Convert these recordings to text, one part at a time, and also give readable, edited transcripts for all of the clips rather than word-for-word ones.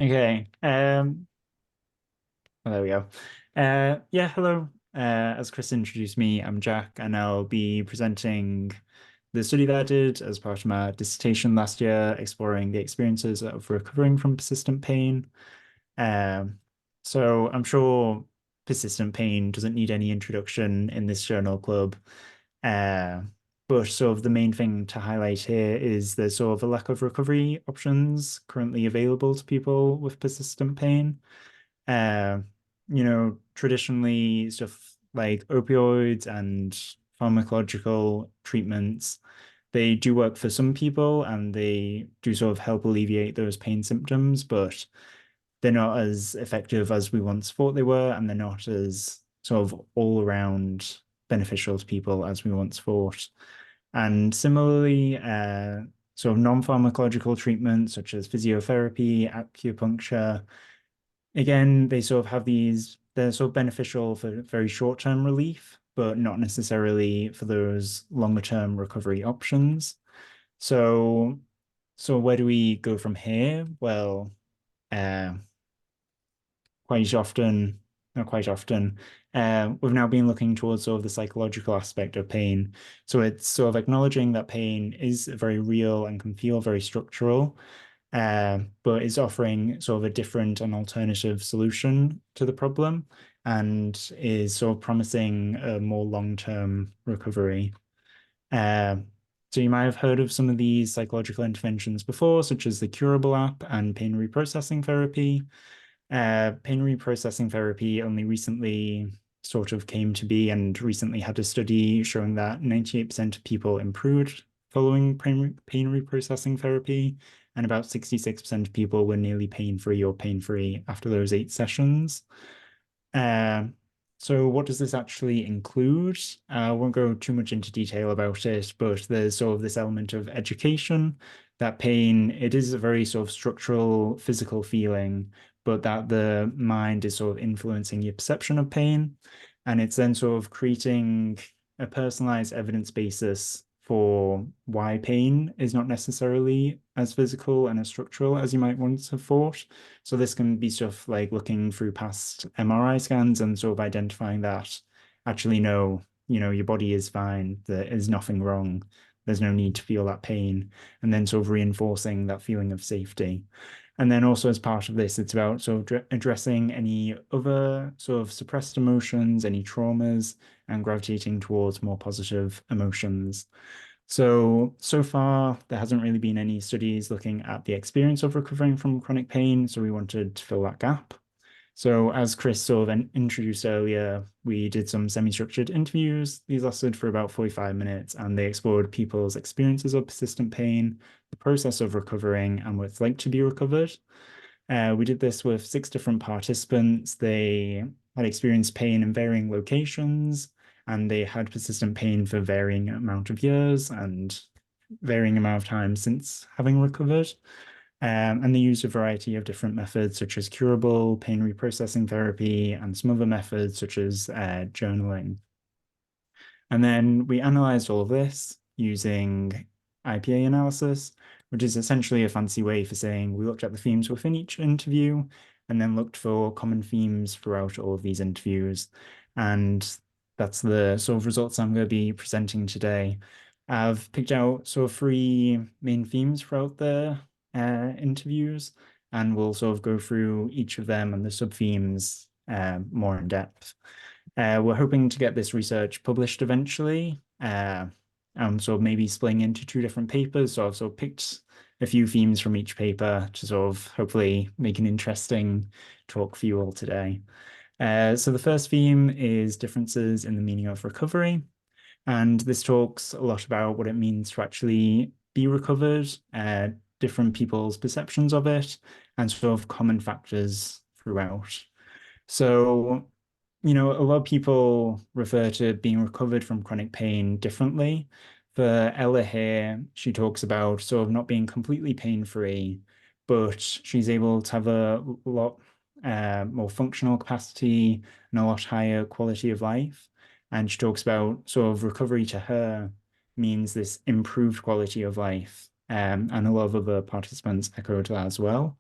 Okay. Well, there we go. Yeah, hello. As Chris introduced me, I'm Jack, and I'll be presenting the study that I did as part of my dissertation last year, exploring the experiences of recovering from persistent pain. Um, so I'm sure persistent pain doesn't need any introduction in this journal club. Uh, but sort of the main thing to highlight here is there's sort of a lack of recovery options currently available to people with persistent pain. Uh, Traditionally stuff like opioids and pharmacological treatments, they do work for some people and they do sort of help alleviate those pain symptoms, but they're not as effective as we once thought they were, and they're not as sort of all around beneficial to people as we once thought. And similarly, sort of non-pharmacological treatments such as physiotherapy, acupuncture, again, they sort of have they're sort of beneficial for very short-term relief, but not necessarily for those longer-term recovery options. So, so where do we go from here? Well, uh, quite often, not quite often, we've now been looking towards sort of the psychological aspect of pain. So it's sort of acknowledging that pain is very real and can feel very structural, but is offering sort of a different and alternative solution to the problem and is sort of promising a more long-term recovery. Uh, so you might have heard of some of these psychological interventions before, such as the Curable app and pain reprocessing therapy. Pain reprocessing therapy only recently sort of came to be and recently had a study showing that 98% of people improved following pain reprocessing therapy, and about 66% of people were nearly pain-free or pain-free after those 8 sessions. Uh, so what does this actually include? I won't go too much into detail about it, but there's sort of this element of education that pain, it is a very sort of structural physical feeling, but that the mind is sort of influencing your perception of pain. And it's then sort of creating a personalized evidence basis for why pain is not necessarily as physical and as structural as you might once have thought. So this can be stuff like looking through past MRI scans and sort of identifying that actually no, your body is fine, there is nothing wrong. There's no need to feel that pain, and then sort of reinforcing that feeling of safety. And then also as part of this, it's about sort of addressing any other sort of suppressed emotions, any traumas, and gravitating towards more positive emotions. So far, there hasn't really been any studies looking at the experience of recovering from chronic pain, so we wanted to fill that gap. So as Chris sort of introduced earlier, we did some semi-structured interviews. These lasted for about 45 minutes, and they explored people's experiences of persistent pain, the process of recovering, and what it's like to be recovered. We did this with 6 different participants. They had experienced pain in varying locations, and they had persistent pain for varying amount of years and varying amount of time since having recovered. And they used a variety of different methods, such as curable, pain reprocessing therapy, and some other methods, such as journaling. And then we analyzed all of this using IPA analysis, which is essentially a fancy way for saying we looked at the themes within each interview and then looked for common themes throughout all of these interviews. And that's the sort of results I'm going to be presenting today. I've picked out sort of 3 main themes throughout the interviews, and we'll sort of go through each of them and the sub-themes more in depth. We're hoping to get this research published eventually. So maybe splitting into 2 different papers. So I've sort of picked a few themes from each paper to sort of hopefully make an interesting talk for you all today. So the first theme is differences in the meaning of recovery. And this talks a lot about what it means to actually be recovered, different people's perceptions of it, and sort of common factors throughout. So a lot of people refer to being recovered from chronic pain differently. For Ella here, she talks about sort of not being completely pain-free, but she's able to have a lot more functional capacity and a lot higher quality of life. And she talks about sort of recovery to her means this improved quality of life. And a lot of other participants echoed that as well.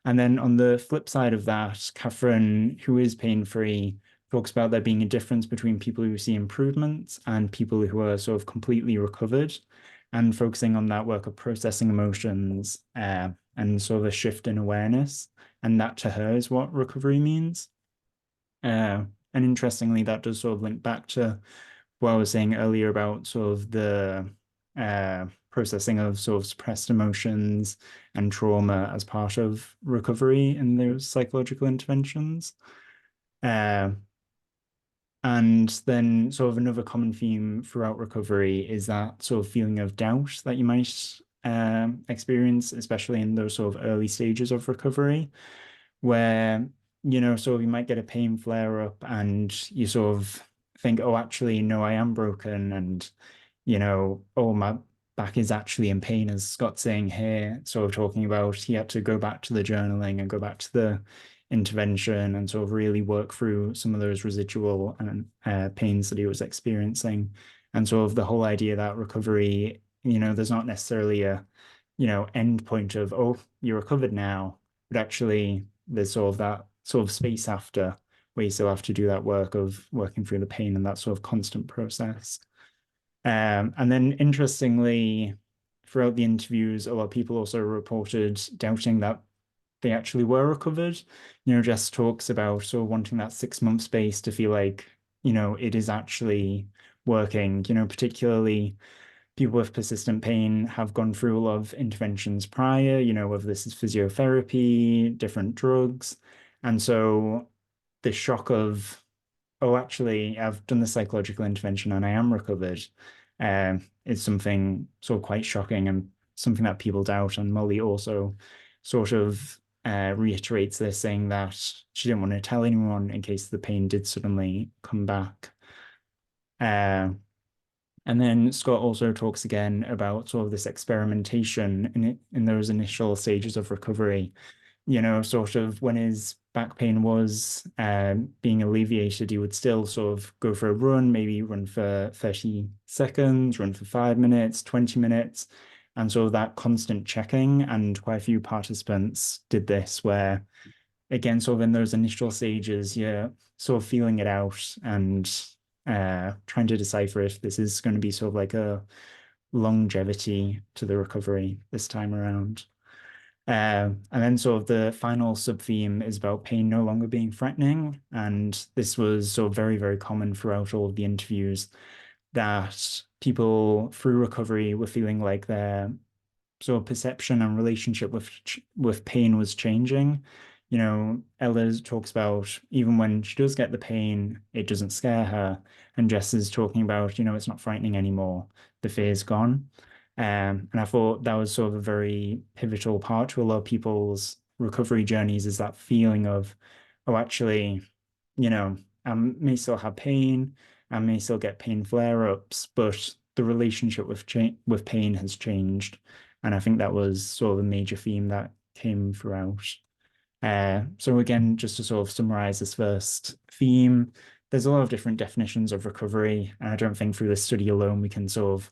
And then on the flip side of that, Catherine, who is pain-free, talks about there being a difference between people who see improvements and people who are sort of completely recovered, and focusing on that work of processing emotions and sort of a shift in awareness. And that to her is what recovery means. And interestingly, that does sort of link back to what I was saying earlier about sort of the processing of sort of suppressed emotions and trauma as part of recovery in those psychological interventions. Uh, and then sort of another common theme throughout recovery is that sort of feeling of doubt that you might experience, especially in those sort of early stages of recovery, where, sort of you might get a pain flare up and you sort of think, oh, actually, no, I am broken. And, oh, my back is actually in pain, as Scott's saying here, sort of talking about he had to go back to the journaling and go back to the intervention and sort of really work through some of those residual pains that he was experiencing. And sort of the whole idea that recovery, there's not necessarily a, end point of, oh, you're recovered now, but actually there's sort of that sort of space after where you still have to do that work of working through the pain and that sort of constant process. And then interestingly, throughout the interviews, a lot of people also reported doubting that they actually were recovered. Jess talks about sort of wanting that 6 month space to feel like, it is actually working, particularly people with persistent pain have gone through a lot of interventions prior, whether this is physiotherapy, different drugs. And so the shock of, oh, actually, I've done the psychological intervention and I am recovered, is something sort of quite shocking and something that people doubt. And Molly also sort of reiterates this, saying that she didn't want to tell anyone in case the pain did suddenly come back. And then Scott also talks again about sort of this experimentation in those initial stages of recovery, sort of when his back pain was being alleviated, he would still sort of go for a run, maybe run for 30 seconds, run for 5 minutes, 20 minutes, and sort of that constant checking. And quite a few participants did this where, again, sort of in those initial stages, you're sort of feeling it out and trying to decipher if this is going to be sort of like a longevity to the recovery this time around. And then sort of the final sub-theme is about pain no longer being threatening. And this was sort of very, very common throughout all of the interviews, that people through recovery were feeling like their sort of perception and relationship with pain was changing. Ella talks about even when she does get the pain, it doesn't scare her. And Jess is talking about, it's not frightening anymore. The fear's gone. And I thought that was sort of a very pivotal part to a lot of people's recovery journeys, is that feeling of, oh, actually, I may still have pain, I may still get pain flare-ups, but the relationship with pain has changed. And I think that was sort of a major theme that came throughout. So again, just to sort of summarize this first theme, there's a lot of different definitions of recovery, and I don't think through this study alone we can sort of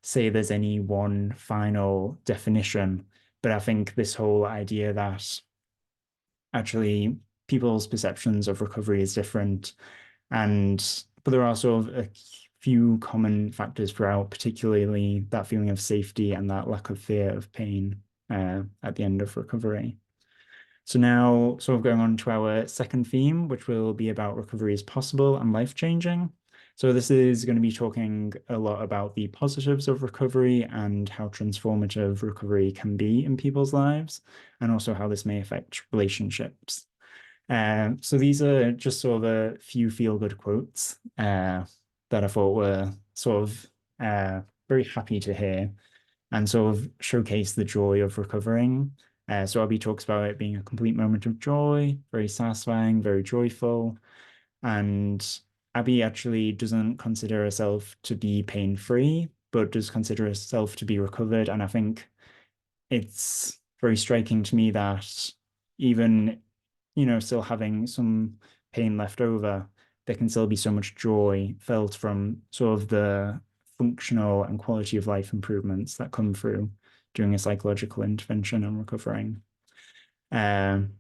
say there's any one final definition. But I think this whole idea that actually people's perceptions of recovery is different, but there are sort of a few common factors throughout, particularly that feeling of safety and that lack of fear of pain at the end of recovery. So now sort of going on to our second theme, which will be about recovery is possible and life-changing. So this is going to be talking a lot about the positives of recovery and how transformative recovery can be in people's lives, and also how this may affect relationships. So these are just sort of a few feel-good quotes that I thought were sort of very happy to hear and sort of showcase the joy of recovering. So Abby talks about it being a complete moment of joy, very satisfying, very joyful. And Abby actually doesn't consider herself to be pain-free, but does consider herself to be recovered. And I think it's very striking to me that even, still having some pain left over, there can still be so much joy felt from sort of the functional and quality of life improvements that come through during a psychological intervention and recovering. Um,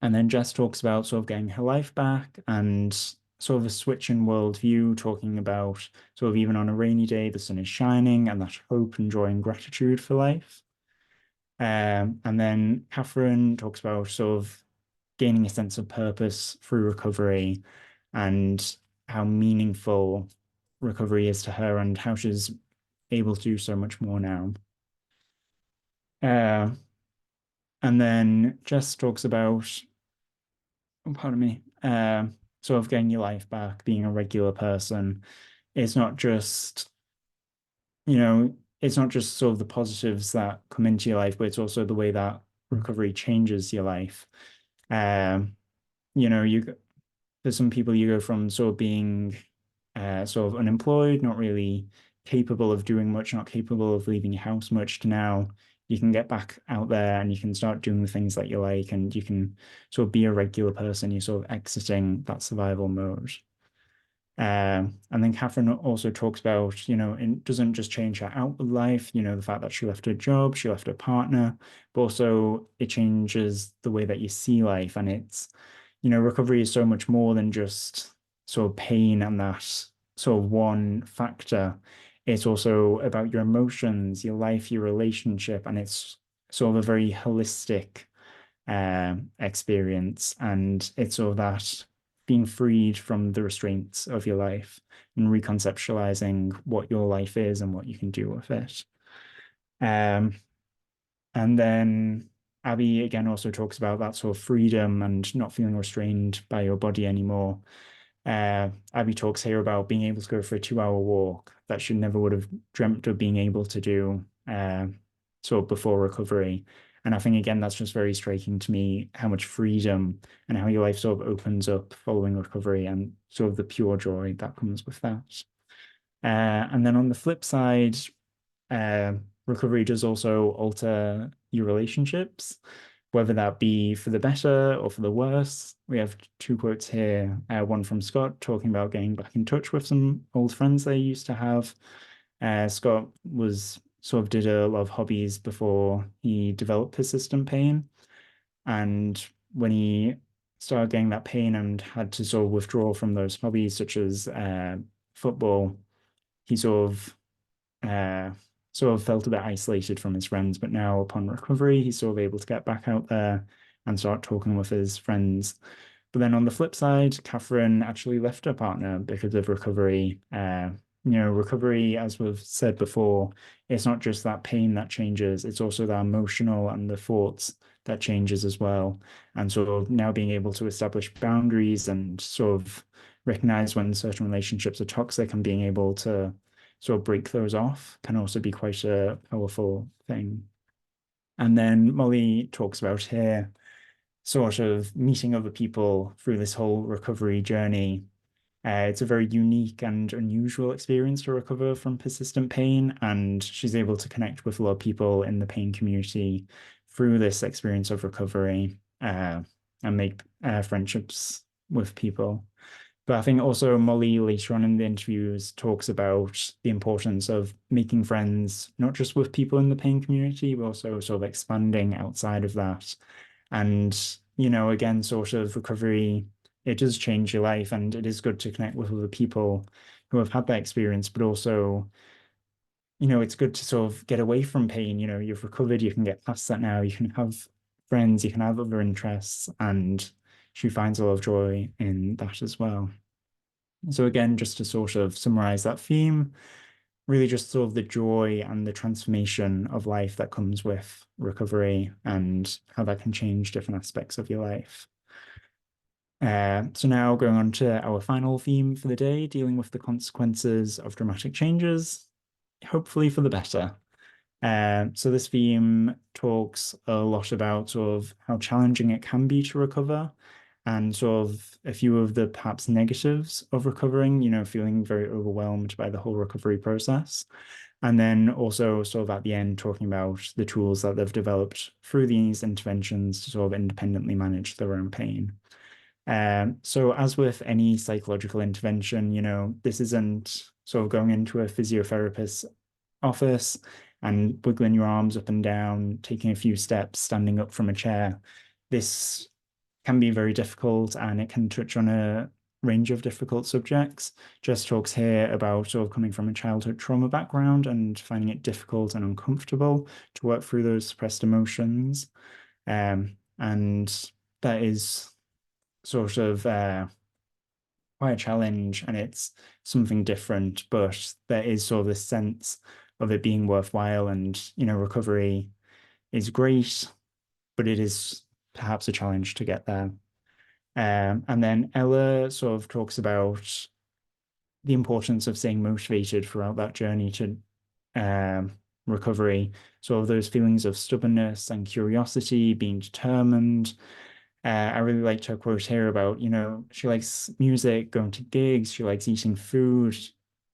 and then Jess talks about sort of getting her life back and sort of a switch in worldview, talking about sort of even on a rainy day, the sun is shining and that hope and joy and gratitude for life. And then Catherine talks about sort of gaining a sense of purpose through recovery and how meaningful recovery is to her and how she's able to do so much more now. Uh, and then Jess talks about, oh, pardon me, sort of getting your life back, being a regular person. It's not just, it's not just sort of the positives that come into your life, but it's also the way that recovery changes your life. Um, you for some people, you go from sort of being sort of unemployed, not really capable of doing much, not capable of leaving your house much, to now you can get back out there and you can start doing the things that you like and you can sort of be a regular person. You're sort of exiting that survival mode. And then Catherine also talks about, it doesn't just change her outward life, the fact that she left her job, she left her partner, but also it changes the way that you see life. And recovery is so much more than just sort of pain and that sort of one factor. It's also about your emotions, your life, your relationship, and it's sort of a very holistic experience. And it's all that being freed from the restraints of your life and reconceptualizing what your life is and what you can do with it. Um, and then Abby again also talks about that sort of freedom and not feeling restrained by your body anymore. Abby talks here about being able to go for a 2 hour walk that she never would have dreamt of being able to do sort of before recovery. And I think again that's just very striking to me how much freedom and how your life sort of opens up following recovery and sort of the pure joy that comes with that. And then on the flip side, uh, recovery does also alter your relationships, whether that be for the better or for the worse. We have two quotes here, one from Scott talking about getting back in touch with some old friends they used to have. Scott was sort of did a lot of hobbies before he developed persistent pain. And when he started getting that pain and had to sort of withdraw from those hobbies, such as football, he uh, sort of felt a bit isolated from his friends, but now upon recovery, he's sort of able to get back out there and start talking with his friends. But then on the flip side, Catherine actually left her partner because of recovery. Recovery, as we've said before, it's not just that pain that changes, it's also the emotional and the thoughts that changes as well. And sort of now being able to establish boundaries and sort of recognize when certain relationships are toxic and being able to sort of break those off can also be quite a powerful thing. And then Molly talks about here sort of meeting other people through this whole recovery journey. It's a very unique and unusual experience to recover from persistent pain, and she's able to connect with a lot of people in the pain community through this experience of recovery and make friendships with people. But I think also Molly later on in the interviews talks about the importance of making friends, not just with people in the pain community, but also sort of expanding outside of that. And, again, sort of recovery, it does change your life and it is good to connect with other people who have had that experience, but also, it's good to sort of get away from pain. You've recovered, you can get past that now, you can have friends, you can have other interests, and she finds a lot of joy in that as well. So again, just to sort of summarize that theme, really just sort of the joy and the transformation of life that comes with recovery and how that can change different aspects of your life. So now going on to our final theme for the day, dealing with the consequences of dramatic changes, hopefully for the better. So this theme talks a lot about sort of how challenging it can be to recover and sort of a few of the perhaps negatives of recovering, feeling very overwhelmed by the whole recovery process. And then also sort of at the end talking about the tools that they've developed through these interventions to sort of independently manage their own pain. So as with any psychological intervention, this isn't sort of going into a physiotherapist's office and wiggling your arms up and down, taking a few steps, standing up from a chair. This can be very difficult and it can touch on a range of difficult subjects. Jess talks here about sort of coming from a childhood trauma background and finding it difficult and uncomfortable to work through those suppressed emotions. And that is sort of quite a challenge and it's something different, but there is sort of this sense of it being worthwhile and, recovery is great, but it is perhaps a challenge to get there. And then Ella sort of talks about the importance of staying motivated throughout that journey to recovery. So those feelings of stubbornness and curiosity, being determined. I really liked her quote here about, she likes music, going to gigs, she likes eating food.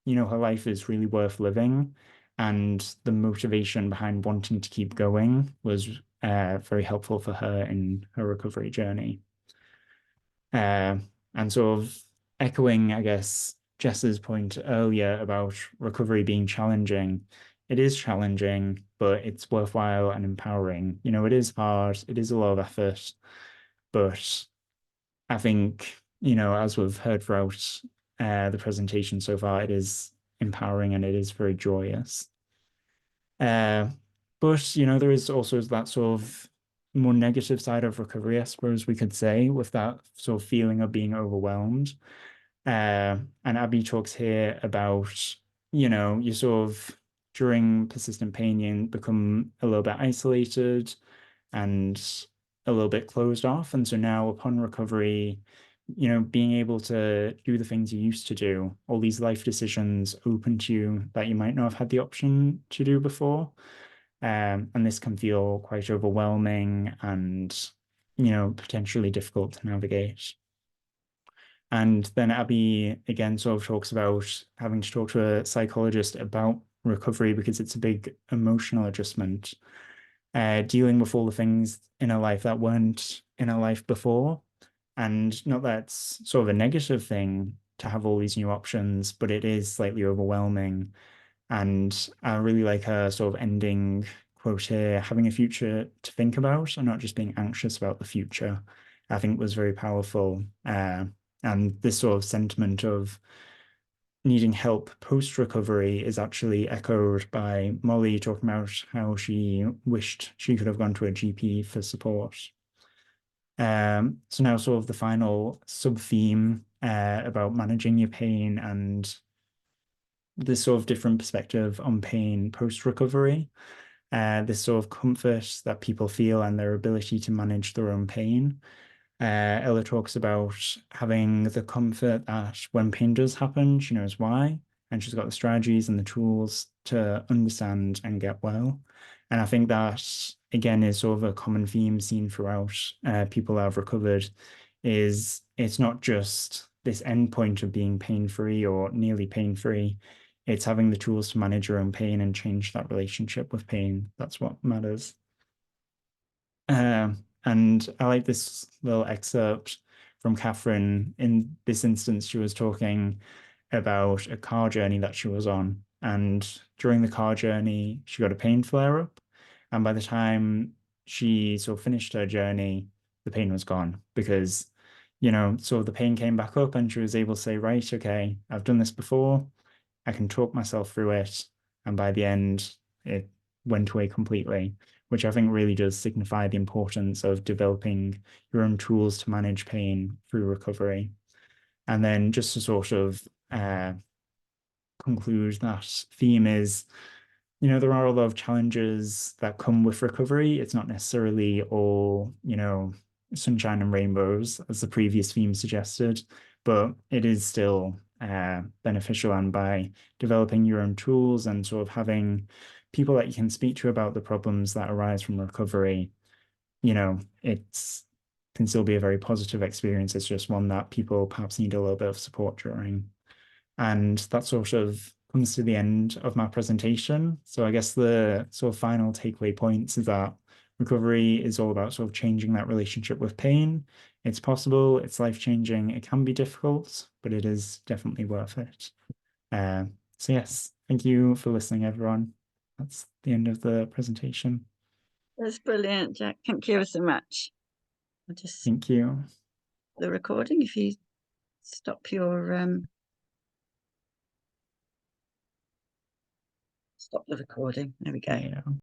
Her life is really worth living. And the motivation behind wanting to keep going was very helpful for her in her recovery journey. Uh, and sort of echoing, I guess, Jess's point earlier about recovery being challenging. It is challenging, but it's worthwhile and empowering. It is hard, it is a lot of effort, but I think, as we've heard throughout the presentation so far, it is empowering and it is very joyous. Uh, but, there is also that sort of more negative side of recovery, I suppose we could say, with that sort of feeling of being overwhelmed. And Abby talks here about, you sort of during persistent pain, you become a little bit isolated and a little bit closed off. And so now upon recovery, being able to do the things you used to do, all these life decisions open to you that you might not have had the option to do before. And this can feel quite overwhelming and, potentially difficult to navigate. And then Abby again sort of talks about having to talk to a psychologist about recovery because it's a big emotional adjustment, dealing with all the things in her life that weren't in her life before. And not that it's sort of a negative thing to have all these new options, but it is slightly overwhelming. And I really like her sort of ending quote here, having a future to think about and not just being anxious about the future, I think was very powerful. And this sort of sentiment of needing help post recovery is actually echoed by Molly talking about how she wished she could have gone to a GP for support. So now sort of the final sub theme about managing your pain and this sort of different perspective on pain post recovery, this sort of comfort that people feel and their ability to manage their own pain. Ella talks about having the comfort that when pain does happen, she knows why, and she's got the strategies and the tools to understand and get well. And I think that, again, is sort of a common theme seen throughout people that have recovered, is it's not just this end point of being pain-free or nearly pain-free. It's having the tools to manage your own pain and change that relationship with pain. That's what matters. And I like this little excerpt from Catherine. In this instance, she was talking about a car journey that she was on. And during the car journey, she got a pain flare up. And by the time she sort of finished her journey, the pain was gone because, sort of the pain came back up and she was able to say, right, okay, I've done this before. I can talk myself through it. And by the end, it went away completely, which I think really does signify the importance of developing your own tools to manage pain through recovery. And then just to sort of conclude that theme is, there are a lot of challenges that come with recovery. It's not necessarily all, sunshine and rainbows, as the previous theme suggested, but it is still beneficial. And by developing your own tools and sort of having people that you can speak to about the problems that arise from recovery, it's can still be a very positive experience. It's just one that people perhaps need a little bit of support during. And that sort of comes to the end of my presentation. So I guess the sort of final takeaway points is that recovery is all about sort of changing that relationship with pain. It's possible, it's life-changing, it can be difficult, but it is definitely worth it. So yes, thank you for listening, everyone. that's the end of the presentation. That's brilliant, Jack. Thank you ever so much. I'll just Thank you. the recording if you stop your stop the recording. There we go. Yeah.